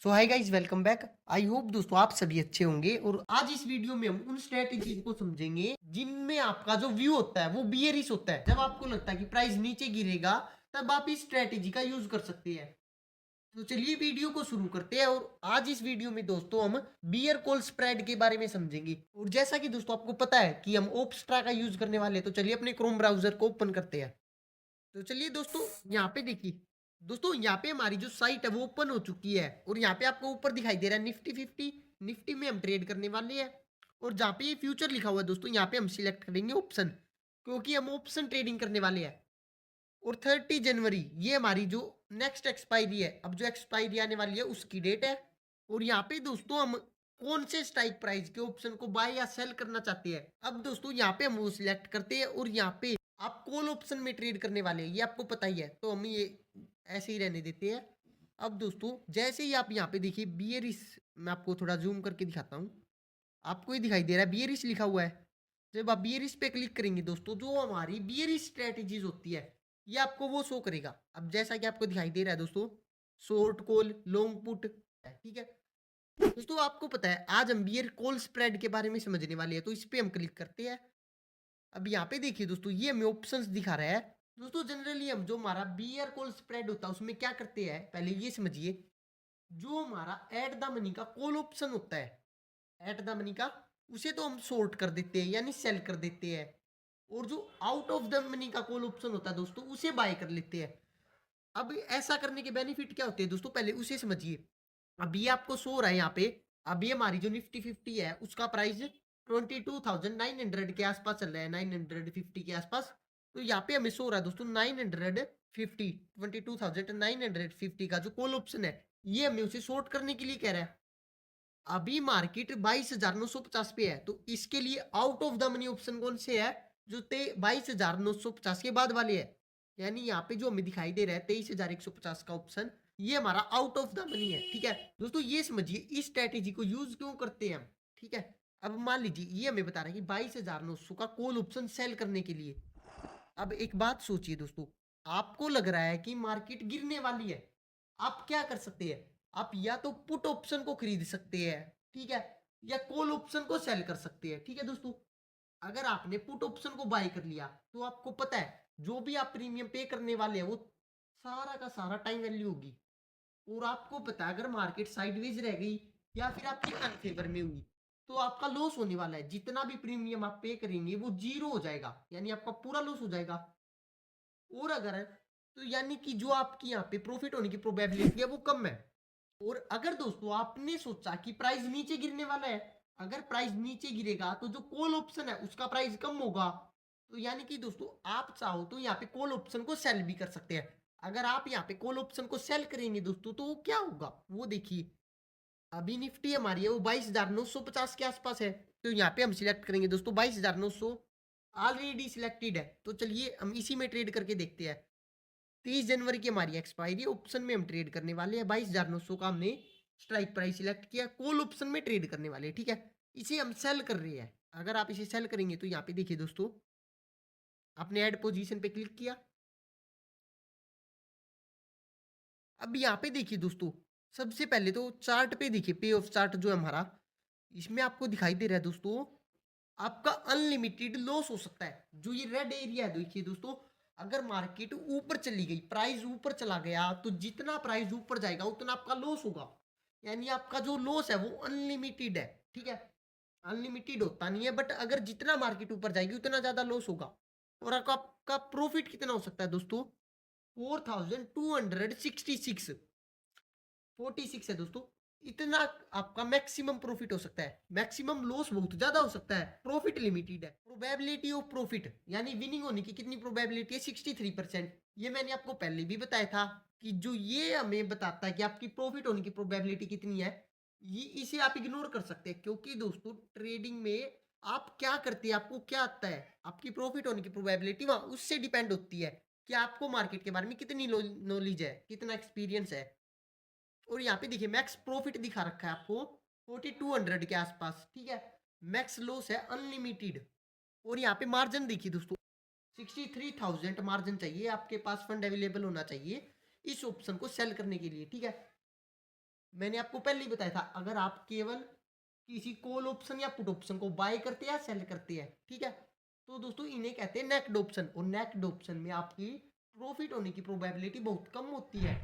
So hi guys, welcome back. I hope दोस्तों आप सभी अच्छे होंगे। और आज इस वीडियो में हम उन स्ट्रेटेजीज को समझेंगे जिनमें आपका जो व्यू होता है वो बियरिश होता है। जब आपको लगता है कि प्राइस नीचे गिरेगा तब आप इस स्ट्रेटेजी का यूज कर सकते हैं। तो चलिए वीडियो को शुरू करते हैं। और आज इस वीडियो में दोस्तों हम बियर कॉल स्प्रेड के बारे में समझेंगे। और जैसा कि दोस्तों आपको पता है कि हम ओपस्ट्रा का यूज करने वाले हैं, तो चलिए अपने क्रोम ब्राउजर को ओपन करते हैं। तो चलिए दोस्तों यहाँ पे देखिए। दोस्तों यहाँ पे हमारी जो साइट है वो ओपन हो चुकी है। और यहाँ पे आपको ऊपर दिखाई दे रहा है निफ्टी 50। निफ्टी में हम ट्रेड करने वाले हैं। और जहाँ पे ये फ्यूचर लिखा हुआ है दोस्तों, यहाँ पे हम सिलेक्ट करेंगे ऑप्शन, क्योंकि हम ऑप्शन ट्रेडिंग करने वाले हैं। और 30 जनवरी ये हमारी जो नेक्स्ट एक्सपायरी है, अब जो एक्सपायरी आने वाली है उसकी डेट है। और यहाँ पे दोस्तों हम कौन से स्ट्राइक प्राइस के ऑप्शन को बाय या सेल करना चाहते हैं, अब दोस्तों यहाँ पे हम वो सिलेक्ट करते हैं। और यहाँ पे आप कॉल ऑप्शन में ट्रेड करने वाले हैं, ये आपको पता ही है, तो हम ये ऐसे ही रहने देते हैं। अब दोस्तों जैसे ही आप यहाँ पे देखिए बियरिश, मैं आपको थोड़ा जूम करके दिखाता हूँ। आपको ये दिखाई दे रहा है बियरिश लिखा हुआ है। जब आप बियरिश पे क्लिक करेंगे दोस्तों, जो हमारी बियरिश स्ट्रेटेजीज होती है ये आपको वो शो करेगा। अब जैसा कि आपको दिखाई दे रहा है दोस्तों, शॉर्ट कॉल, लॉन्ग पुट, ठीक है। दोस्तों आपको पता है आज हम बियर कॉल स्प्रेड के बारे में समझने वाले हैं, तो इस पे हम क्लिक करते हैं। अब यहाँ पे देखिए दोस्तों, ये हमें ऑप्शंस दिखा रहा है। दोस्तों जनरली हम जो हमारा बियर कॉल स्प्रेड होता है उसमें क्या करते हैं, पहले ये समझिए। जो हमारा एट द मनी का कॉल ऑप्शन होता है, एट द मनी का, उसे तो हम शॉर्ट कर देते हैं यानी सेल कर देते हैं। और जो आउट ऑफ द मनी का कॉल ऑप्शन होता है दोस्तों, उसे बाय कर लेते हैं। अब ऐसा करने के बेनिफिट क्या होते हैं दोस्तों, पहले उसे समझिए। अब ये आपको शो रहा है यहाँ पे। अब ये हमारी जो निफ्टी 50 है उसका प्राइस 22,900 के आसपास चल रहा है, 950 के आसपास। तो यहाँ पे हमें शो रहा है दोस्तों 950, 22,950 का जो कॉल ऑप्शन है, ये हमें उसे शॉर्ट करने के लिए कह रहा है। अभी मार्केट 22,950 पे है, तो इसके लिए out of the money option कौन से है, जो 22,950 के बाद वाले है। यानी यहाँ पे जो हमें दिखाई दे रहा है 23,150 का ऑप्शन, ये हमारा आउट ऑफ द मनी है। ठीक है दोस्तों, ये समझिए इस स्ट्रेटेजी को यूज क्यों करते हैं हम। ठीक है, अब मान लीजिए ये हमें बता रहा है कि 22,900 का कॉल ऑप्शन सेल करने के लिए। अब एक बात सोचिए दोस्तों, आपको लग रहा है कि मार्केट गिरने वाली है, आप क्या कर सकते हैं, आप या तो पुट ऑप्शन को खरीद सकते हैं, ठीक है, या कॉल ऑप्शन को सेल कर सकते हैं। ठीक है दोस्तों, अगर आपने पुट ऑप्शन को बाय कर लिया तो आपको पता है जो भी आप प्रीमियम पे करने वाले हैं वो सारा का सारा टाइम वैल्यू होगी। और आपको पता है अगर मार्केट साइडवेज रह गई या फिर आपकी अनफेवर में हुई तो आपका लॉस होने वाला है। जितना भी प्रीमियम आप पे करेंगे वो जीरो हो जाएगा, यानी आपका पूरा लॉस हो जाएगा। और अगर तो यानी कि जो आपकी यहाँ पे प्रॉफिट होने की प्रोबेबिलिटी है वो कम है। और अगर दोस्तों आपने सोचा कि प्राइस नीचे गिरने वाला है, अगर प्राइस नीचे गिरेगा तो जो कॉल ऑप्शन है उसका प्राइस कम होगा। तो यानी कि दोस्तों आप चाहो तो यहाँ पे कॉल ऑप्शन को सेल भी कर सकते हैं। अगर आप यहाँ पे कॉल ऑप्शन को सेल करेंगे दोस्तों तो वो क्या होगा वो देखिए। अभी निफ्टी हमारी है वो 22,950 के आसपास है, तो यहाँ पे हम सिलेक्ट करेंगे दोस्तों 22,900, ऑलरेडी सिलेक्टेड है। तो चलिए हम इसी में ट्रेड करके देखते हैं। 30 जनवरी की हमारी एक्सपायरी, ऑप्शन में हम ट्रेड करने वाले हैं। 22,900 का हमने स्ट्राइक प्राइस सिलेक्ट किया, कॉल ऑप्शन में ट्रेड करने वाले हैं। ठीक है, इसे हम सेल कर रहे हैं। अगर आप इसे सेल करेंगे तो यहाँ पे देखिए दोस्तों, आपने ऐड पोजीशन पे क्लिक किया। अब यहाँ पे देखिए दोस्तों, सबसे पहले तो चार्ट पे देखिए, पे ऑफ चार्ट जो है हमारा, इसमें आपको दिखाई दे रहा है दोस्तों आपका अनलिमिटेड लॉस हो सकता है। जो ये रेड एरिया है देखिए दोस्तों, अगर मार्केट ऊपर चली गई, प्राइस ऊपर चला गया, तो जितना प्राइस ऊपर जाएगा उतना आपका लॉस होगा। यानी आपका जो लॉस है वो अनलिमिटेड है। ठीक है, अनलिमिटेड होता नहीं है, बट अगर जितना मार्केट ऊपर जाएगी उतना ज्यादा लॉस होगा। और आपका प्रॉफिट कितना हो सकता है दोस्तों, 4,266, 46 है दोस्तों। इतना आपका मैक्सिमम प्रॉफिट हो सकता है। मैक्सिमम लॉस बहुत ज्यादा हो सकता है, प्रॉफिट लिमिटेड है। प्रोबेबिलिटी ऑफ प्रॉफिट यानी विनिंग होने की कितनी प्रोबेबिलिटी है, 63%। ये मैंने आपको पहले भी बताया था कि जो ये हमें बताता है कि आपकी प्रॉफिट होने की प्रोबेबिलिटी कितनी है, ये इसे आप इग्नोर कर सकते हैं। क्योंकि दोस्तों ट्रेडिंग में आप क्या करते हैं, आपको क्या आता है, आपकी प्रॉफिट होने की प्रोबेबिलिटी वहां उससे डिपेंड होती है कि आपको मार्केट के बारे में कितनी नॉलेज है, कितना एक्सपीरियंस है। और यहाँ पे देखिए मैक्स प्रॉफिट दिखा रखा है आपको 4,200 के आसपास। ठीक है, मैक्स लॉस है अनलिमिटेड। और यहाँ पे मार्जिन देखिए दोस्तों, 63,000 मार्जिन चाहिए, आपके पास फंड अवेलेबल होना चाहिए इस ऑप्शन को सेल करने के लिए। ठीक है, मैंने आपको पहले ही बताया था, अगर आप केवल किसी कॉल ऑप्शन या पुट ऑप्शन को बाय करते हैं या सेल करते हैं, ठीक है, तो दोस्तों इन्हें कहते हैं नेक्ड ऑप्शन। और नेक्ड ऑप्शन में आपकी प्रॉफिट होने की प्रोबेबिलिटी बहुत कम होती है।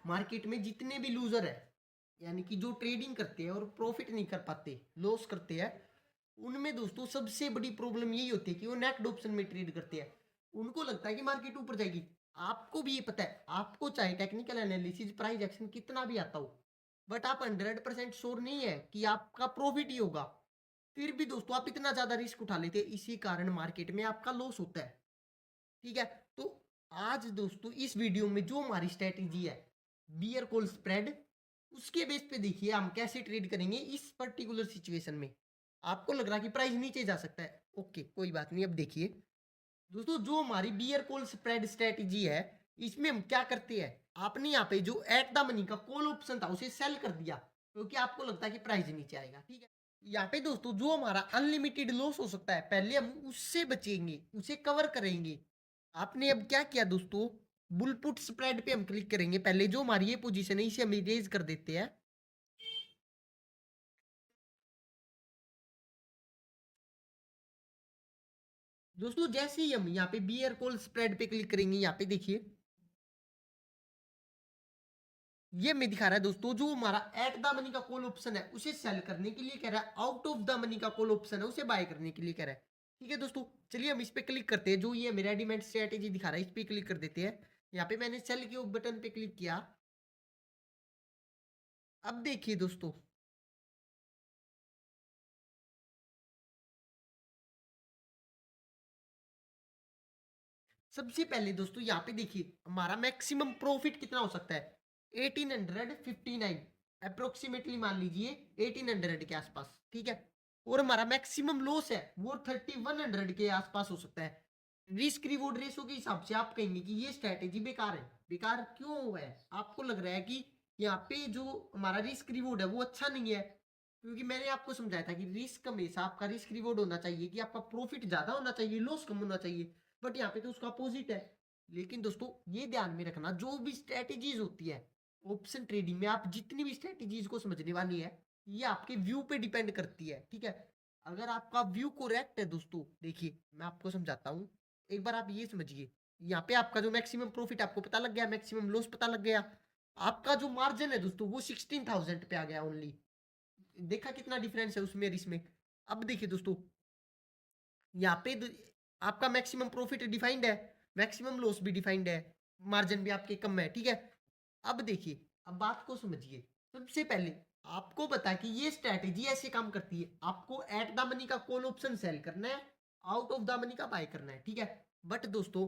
मार्केट में जितने भी लूजर है, यानी कि जो ट्रेडिंग करते हैं और प्रॉफिट नहीं कर पाते, लॉस करते हैं, उनमें दोस्तों सबसे बड़ी प्रॉब्लम यही होती है कि वो नेक्ड ऑप्शन में ट्रेड करते हैं। उनको लगता है कि मार्केट ऊपर जाएगी। आपको भी ये पता है, आपको चाहे टेक्निकल एनालिसिस प्राइस एक्शन कितना भी आता हो, बट आप 100% श्योर नहीं है कि आपका प्रॉफिट ही होगा। फिर भी दोस्तों आप इतना ज्यादा रिस्क उठा लेते हैं, इसी कारण मार्केट में आपका लॉस होता है। ठीक है, तो आज दोस्तों इस वीडियो में जो हमारी स्ट्रेटेजी है बियर कॉल स्प्रेड, उसके बेस पे देखिए हम कैसे ट्रेड करेंगे इस पर्टिकुलर सिचुएशन में। आपको लग रहा है कि प्राइस नीचे जा सकता है, ओके कोई बात नहीं। अब देखिए दोस्तों, जो हमारी बियर कॉल स्प्रेड स्ट्रेटेजी है, इसमें हम क्या करते हैं, आपने यहाँ पे जो एट द मनी का कॉल ऑप्शन था उसे सेल कर दिया, क्योंकि आपको लगता है कि प्राइस नीचे आएगा। ठीक है, यहाँ पे दोस्तों जो हमारा अनलिमिटेड लॉस हो सकता है, पहले हम उससे बचेंगे, उसे कवर करेंगे। आपने अब क्या किया दोस्तों, बुलपुट स्प्रेड पे हम क्लिक करेंगे। पहले जो हमारी ये पोजीशन है इसे हम इरेज कर देते हैं। दोस्तों जैसे ही हम यहाँ पे बियर कॉल स्प्रेड पे क्लिक करेंगे, यहाँ पे देखिए ये मैं दिखा रहा है दोस्तों, जो हमारा एट द मनी का कॉल ऑप्शन है उसे सेल करने के लिए कह रहा है, आउट ऑफ द मनी का कॉल ऑप्शन है उसे बाय करने के लिए कह रहा है। ठीक है दोस्तों, चलिए हम इस पे क्लिक करते हैं। जो ये मेरा रेडीमेड स्ट्रेटेजी दिखा रहा है इस पे क्लिक कर देते हैं। यहाँ पे मैंने सेल के बटन पे क्लिक किया। अब देखिए दोस्तों, सबसे पहले दोस्तों यहाँ पे देखिए हमारा मैक्सिमम प्रॉफिट कितना हो सकता है, 1859 अप्रोक्सीमेटली, मान लीजिए 1800 के आसपास। ठीक है, और हमारा मैक्सिमम लॉस है वो 3100 के आसपास हो सकता है। रिस्क रिवॉर्ड रेशो के हिसाब से आप कहेंगे कि ये स्ट्रेटेजी बेकार है। बेकार क्यों है, आपको लग रहा है कि यहाँ पे जो हमारा रिस्क रिवॉर्ड है वो अच्छा नहीं है, क्योंकि मैंने आपको समझाया था कि रिस्क हमेशा आपका रिस्क रिवॉर्ड होना चाहिए, कि आपका प्रॉफिट ज्यादा होना चाहिए, लॉस कम होना चाहिए। बट यहाँ पे तो उसका अपोजिट है। लेकिन दोस्तों ये ध्यान में रखना, जो भी स्ट्रेटेजीज होती है ऑप्शन ट्रेडिंग में, आप जितनी भी स्ट्रेटेजीज को समझने वाली है, ये आपके व्यू पे डिपेंड करती है। ठीक है, अगर आपका व्यू करेक्ट है दोस्तों, देखिए मैं आपको समझाता हूँ। एक बार आप ये समझिए, यहाँ पे आपका जो मैक्सिमम प्रॉफिट आपको पता लग गया, मैक्सिमम लॉस पता लग गया। आपका जो मार्जिन है दोस्तों वो 16,000 पे आ गया ओनली। देखा कितना डिफरेंस है उसमें और इसमें। अब देखिए दोस्तों, यहाँ पे आपका मैक्सिमम प्रॉफिट डिफाइंड है, मैक्सिमम लॉस भी डिफाइंड है, मार्जिन भी आपके कम है। ठीक है, अब देखिए, अब बात को समझिए। सबसे पहले आपको पता है कि ये स्ट्रैटेजी ऐसे काम करती है, आपको एट द मनी का कॉल ऑप्शन सेल करना है, आउट ऑफ द मनी का बाय करना है। ठीक है, बट दोस्तों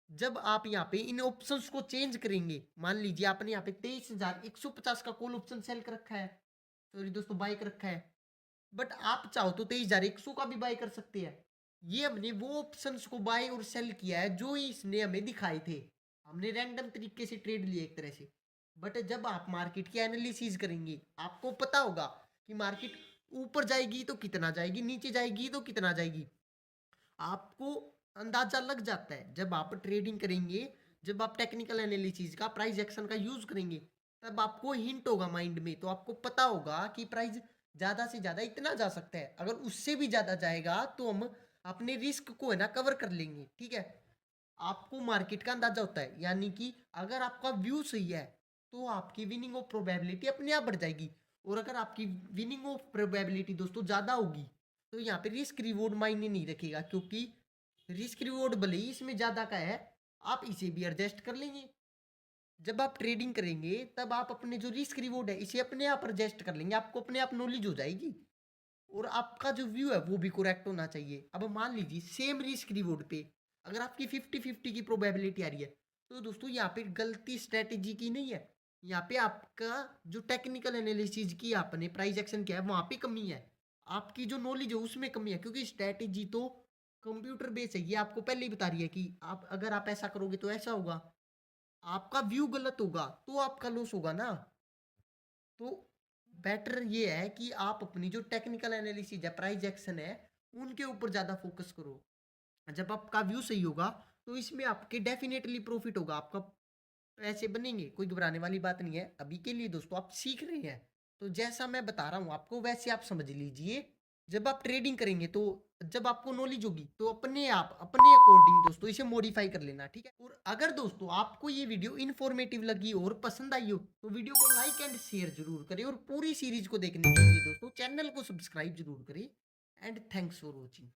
जब आप यहाँ पे इन ऑप्शंस को चेंज करेंगे, मान लीजिए आपने यहाँ पे 23,150 का कॉल ऑप्शन सेल कर रखा है, सॉरी दोस्तों बाय कर रखा है, बट आप चाहो तो 23,100 का भी बाय कर सकते हैं। ये हमने वो ऑप्शंस को बाय और सेल किया है जो इसने हमें दिखाए थे। हमने रैंडम तरीके से ट्रेड लिए एक तरह से। बट जब आप मार्केट की एनालिसिस करेंगे, आपको पता होगा कि मार्केट ऊपर जाएगी तो कितना जाएगी, नीचे जाएगी तो कितना जाएगी। आपको अंदाजा लग जाता है जब आप ट्रेडिंग करेंगे, जब आप टेक्निकल एनालिसिस का प्राइस एक्शन का यूज करेंगे, तब आपको हिंट होगा माइंड में, तो आपको पता होगा कि प्राइस ज्यादा से ज्यादा इतना जा सकता है। अगर उससे भी ज्यादा जाएगा तो हम अपने रिस्क को है ना कवर कर लेंगे। ठीक है, आपको मार्केट का अंदाजा होता है, यानी कि अगर आपका व्यू सही है तो आपकी विनिंग ऑफ प्रोबेबिलिटी अपने आप बढ़ जाएगी। और अगर आपकी विनिंग ऑफ प्रोबेबिलिटी दोस्तों ज्यादा होगी, तो यहाँ पे रिस्क रिवॉर्ड मायने नहीं रखेगा, क्योंकि रिस्क रिवॉर्ड भले ही इसमें ज्यादा का है, आप इसे भी एडजस्ट कर लेंगे। जब आप ट्रेडिंग करेंगे तब आप अपने जो रिस्क रिवॉर्ड है इसे अपने आप एडजस्ट कर लेंगे, आपको अपने आप नॉलेज हो जाएगी, और आपका जो व्यू है वो भी करेक्ट होना चाहिए। अब मान लीजिए सेम रिस्क रिवॉर्ड पे अगर आपकी 50-50 की प्रोबेबिलिटी आ रही है, तो दोस्तों यहाँ पे गलती स्ट्रेटेजी की नहीं है, यहाँ पे आपका जो टेक्निकल एनालिसिस की आपने प्राइस एक्शन किया है वहां पे कमी है, आपकी जो नॉलेज है उसमें कमी है। क्योंकि स्ट्रेटेजी तो कंप्यूटर बेस है, ये आपको पहले ही बता रही है कि आप अगर आप ऐसा करोगे तो ऐसा होगा, आपका व्यू गलत होगा तो आपका लॉस होगा ना। तो बेटर ये है कि आप अपनी जो टेक्निकल एनालिसिस है, प्राइस एक्शन है, उनके ऊपर ज़्यादा फोकस करो। जब आपका व्यू सही होगा तो इसमें आपके डेफिनेटली प्रॉफिट होगा, आपका तो ऐसे बनेंगे, कोई घबराने वाली बात नहीं है। अभी के लिए दोस्तों आप सीख रहे हैं, तो जैसा मैं बता रहा हूँ आपको वैसे आप समझ लीजिए। जब आप ट्रेडिंग करेंगे तो जब आपको नॉलेज होगी तो अपने आप अपने अकॉर्डिंग दोस्तों इसे मॉडिफाई कर लेना, ठीक है। और अगर दोस्तों आपको ये वीडियो इन्फॉर्मेटिव लगी और पसंद आई हो तो वीडियो को लाइक एंड शेयर जरूर करें, और पूरी सीरीज को देखने के लिए दोस्तों चैनल को सब्सक्राइब जरूर करें। And thanks for watching.